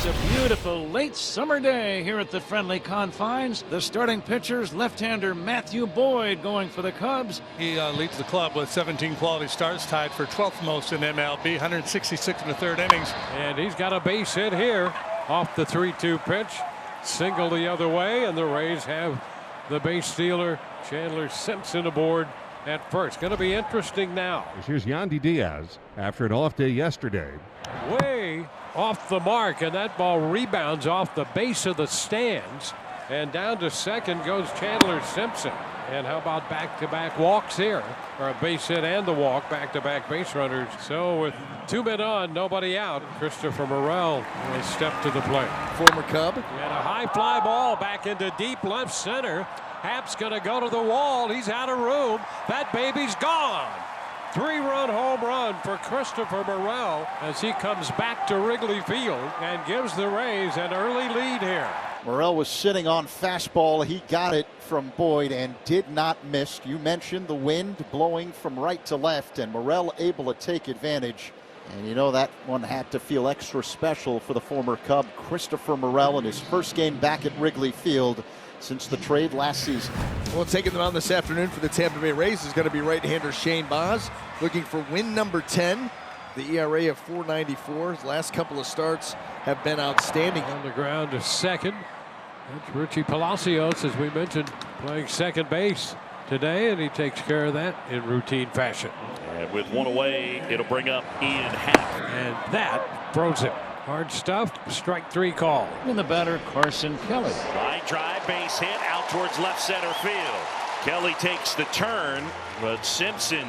a beautiful late summer day here at the friendly confines. The starting pitcher's left-hander Matthew Boyd going for the Cubs. He leads the club with 17 quality starts, tied for 12th most in MLB, 166 in the third innings. And he's got a base hit here off the 3-2 pitch. Single the other way, and the Rays have the base stealer Chandler Simpson aboard at first. Going to be interesting now. Here's Yandy Diaz after an off day yesterday. Way off the mark, and that ball rebounds off the base of the stands, and down to second goes Chandler Simpson. And how about back-to-back walks here, or a base hit and the walk, back-to-back base runners. So with 2 men on, nobody out, Christopher Morel will step to the plate. Former Cub. And a high fly ball back into deep left center. Happ's going to go to the wall. He's out of room. That baby's gone. 3-run home run for Christopher Morel as he comes back to Wrigley Field and gives the Rays an early lead here. Morel was sitting on fastball. He got it from Boyd and did not miss. You mentioned the wind blowing from right to left, and Morel able to take advantage. And you know that one had to feel extra special for the former Cub, Christopher Morel, in his first game back at Wrigley Field since the trade last season. Well, taking them on this afternoon for the Tampa Bay Rays is going to be right-hander Shane Baz, looking for win number 10. The ERA of 4.94. His last couple of starts have been outstanding. On the ground to second. That's Richie Palacios, as we mentioned, playing second base today, and he takes care of that in routine fashion. And with one away, it'll bring up Ian Happ. And that throws him. Hard stuff, strike 3 call. And the batter Carson Kelly. Line drive, base hit out towards left center field. Kelly takes the turn, but Simpson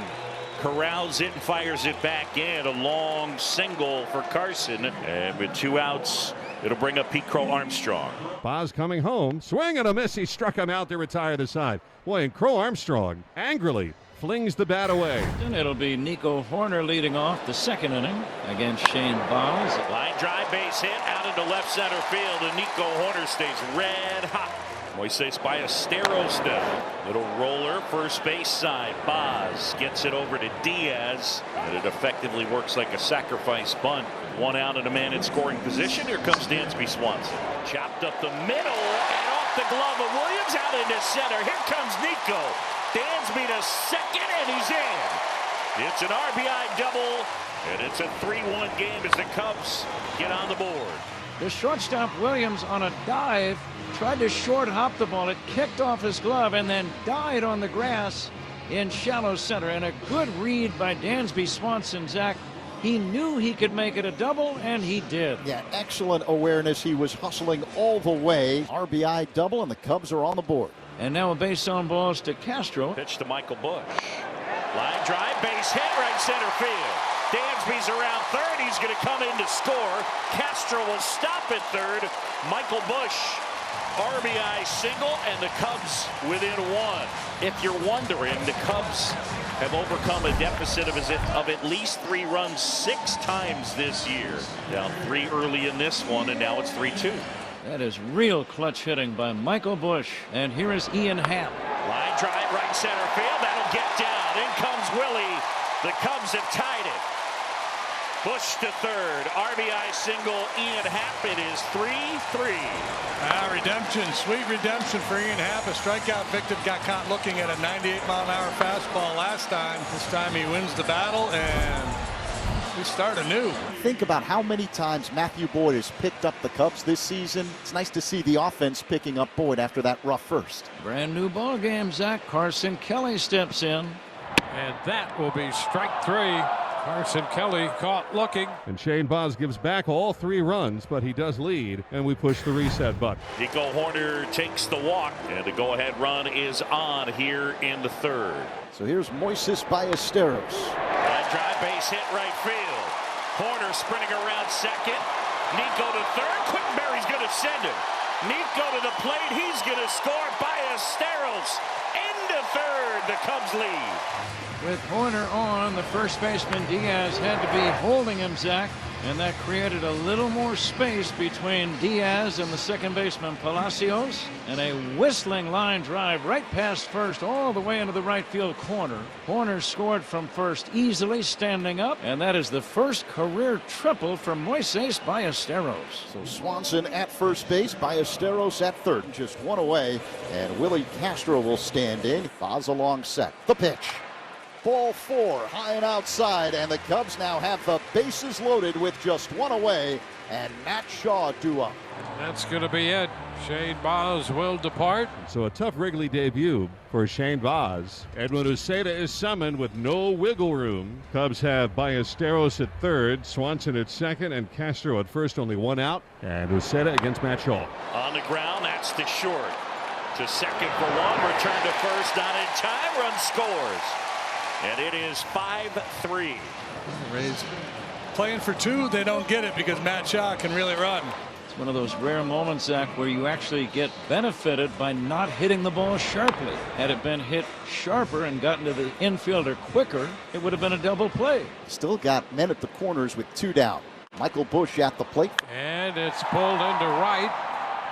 corrals it and fires it back in. A long single for Carson. And with 2 outs, it'll bring up Pete Crow Armstrong. Baz coming home. Swing and a miss. He struck him out to retire the side. Boy, and Crow Armstrong angrily flings the bat away. And it'll be Nico Horner leading off the second inning against Shane Baz. Line drive, base hit out into left center field, and Nico Horner stays red hot. Moises Ballesteros now. Little roller, first base side. Baz gets it over to Diaz, and it effectively works like a sacrifice bunt. 1 out and a man in scoring position. Here comes Dansby Swanson. Chopped up the middle and off the glove of Williams out into center. Here comes Nico. Dansby to second, and he's in. It's an RBI double, and it's a 3-1 game as the Cubs get on the board. The shortstop Williams on a dive tried to short hop the ball. It kicked off his glove and then died on the grass in shallow center. And a good read by Dansby Swanson, Zach. He knew he could make it a double, and he did. Yeah, excellent awareness. He was hustling all the way. RBI double, and the Cubs are on the board. And now a base on balls to Castro. Pitch to Michael Bush. Line drive, base hit, right center field. Dansby's around third. He's going to come in to score. Castro will stop at third. Michael Bush, RBI single, and the Cubs within 1. If you're wondering, the Cubs have overcome a deficit of at least 3 runs 6 times this year. Down 3 early in this one, and now it's 3-2. That is real clutch hitting by Michael Bush. And here is Ian Happ. Line drive, right center field. That'll get down. In comes Willie. The Cubs have tied it. Bush to third. RBI single, Ian Happ. It is 3-3. Redemption, sweet redemption for Ian Happ. A strikeout victim got caught looking at a 98-mile-an-hour fastball last time. This time he wins the battle, and we start anew. Think about how many times Matthew Boyd has picked up the Cubs this season. It's nice to see the offense picking up Boyd after that rough first. Brand new ball game, Zach. Carson Kelly steps in. And that will be strike 3. Carson Kelly caught looking. And Shane Baz gives back all 3 runs, but he does lead, and we push the reset button. Nico Horner takes the walk, and the go-ahead run is on here in the third. So here's Moises Ballesteros. Line drive, base hit, right field. Horner sprinting around second. Nico to third. Quittenberry's going to send him. Nico to the plate. He's going to score. Ballesteros into third. The Cubs lead. With Horner on, the first baseman Diaz had to be holding him, Zach, and that created a little more space between Diaz and the second baseman Palacios, and a whistling line drive right past first all the way into the right field corner. Horner scored from first easily standing up, and that is the first career triple for Moises Ballesteros. So Swanson at first base, Ballesteros at third, just one away, and Willie Castro will stand in. Boz along set. The pitch. Ball 4, high and outside, and the Cubs now have the bases loaded with just one away, and Matt Shaw due up. That's going to be it. Shane Baz will depart. So a tough Wrigley debut for Shane Baz. Edwin Uceda is summoned with no wiggle room. Cubs have Ballesteros at third, Swanson at second, and Castro at first, only one out. And Uceda against Matt Shaw. On the ground, that's to short. To second for one, return to first, not in time, run scores. And it is 5-3. Rays playing for two. They don't get it because Matt Shaw can really run. It's one of those rare moments, Zach, where you actually get benefited by not hitting the ball sharply. Had it been hit sharper and gotten to the infielder quicker, it would have been a double play. Still got men at the corners with 2 down. Michael Busch at the plate. And it's pulled into right.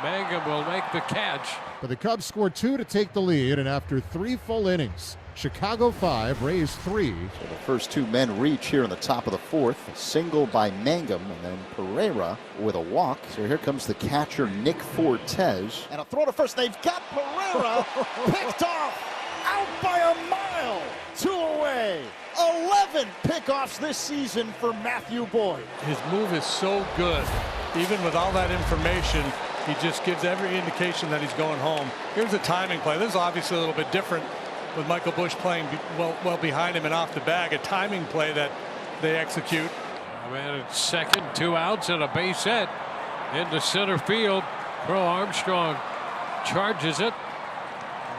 Mangum will make the catch. But the Cubs score 2 to take the lead, and after 3 full innings, Chicago 5, Rays 3. So the first 2 men reach here in the top of the 4th. A single by Mangum, and then Pereira with a walk. So here comes the catcher, Nick Fortes. And a throw to first. They've got Pereira picked off, out by a mile. 2 away. 11 pickoffs this season for Matthew Boyd. His move is so good. Even with all that information, he just gives every indication that he's going home. Here's a timing play. This is obviously a little bit different with Michael Busch playing well behind him and off the bag. A timing play that they execute. Man at second, 2 outs and a base hit into center field. Crow Armstrong charges it.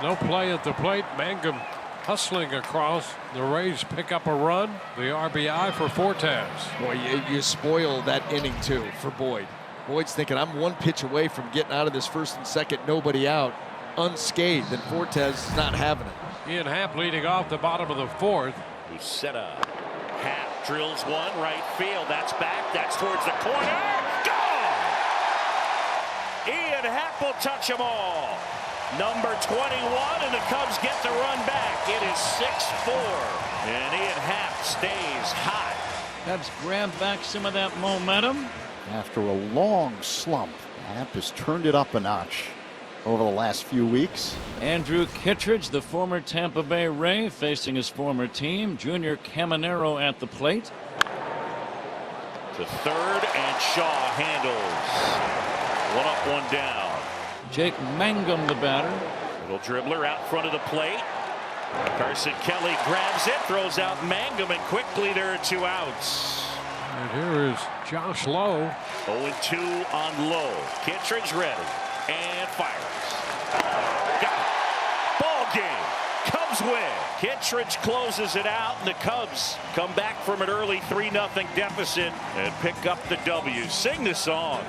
No play at the plate. Mangum hustling across. The Rays pick up a run. The RBI for Fortes. Boy, you spoil that inning too for Boyd. Boyd's thinking, I'm 1 pitch away from getting out of this first and second, nobody out, unscathed, and Fortes is not having it. Ian Happ leading off the bottom of the 4th. Uceda. Happ drills one right field. That's back. That's towards the corner. Gone! Ian Happ will touch them all. Number 21, and the Cubs get the run back. It is 6-4, and Ian Happ stays hot. Cubs grab back some of that momentum. After a long slump, Happ has turned it up a notch over the last few weeks. Andrew Kittredge, the former Tampa Bay Ray, facing his former team. Junior Caminero at the plate. To third, and Shaw handles. 1 up, 1 down. Jake Mangum, the batter. Little dribbler out front of the plate. Carson Kelly grabs it, throws out Mangum, and quickly there are 2 outs. And here is Josh Lowe. 0-2 on Lowe. Kittredge ready and fires. Got it. Ball game. Cubs win. Kittredge closes it out, and the Cubs come back from an early 3-0 deficit and pick up the W. Sing the song.